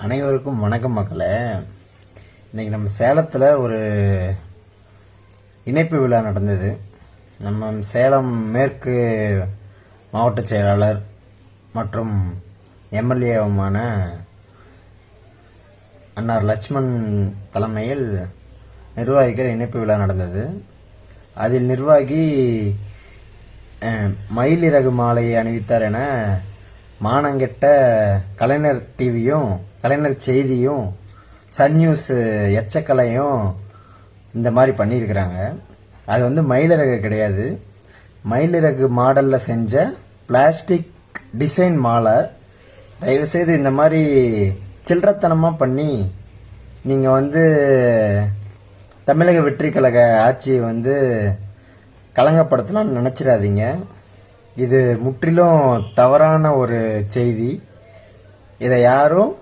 அனைவருக்கும் வணக்கம் மக்களே. இன்னைக்கு நம்ம சேலத்தில் ஒரு இணைப்பு விழா நடந்தது. நம்ம சேலம் மேற்கு மாவட்ட செயலாளர் மற்றும் எம்எல்ஏவுமான அன்னார் லட்சுமண் தலைமையில் நிர்வாகிகள் இணைப்பு விழா நடந்தது. அதில் நிர்வாகி மயிலிறகு மாலையை அணிவித்தார் என மானங்கெட்ட கலைஞர் டிவியும் கலைஞர் செய்தியும் சன் நியூஸ் எச்சக்கலையும் இந்த மாதிரி பண்ணியிருக்கிறாங்க. அது மயிலிறகு கிடையாது, மயிலிறகு மாடலில் செஞ்ச பிளாஸ்டிக் டிசைன் மாலை. தயவுசெய்து இந்த மாதிரி சில்லறத்தனமாக பண்ணி நீங்கள் தமிழக வெற்றி கழக ஆட்சியை களங்கப்படுத்தலாம்னு நினச்சிடாதீங்க. இது முற்றிலும் தவறான ஒரு செய்தி. இதை யாரும்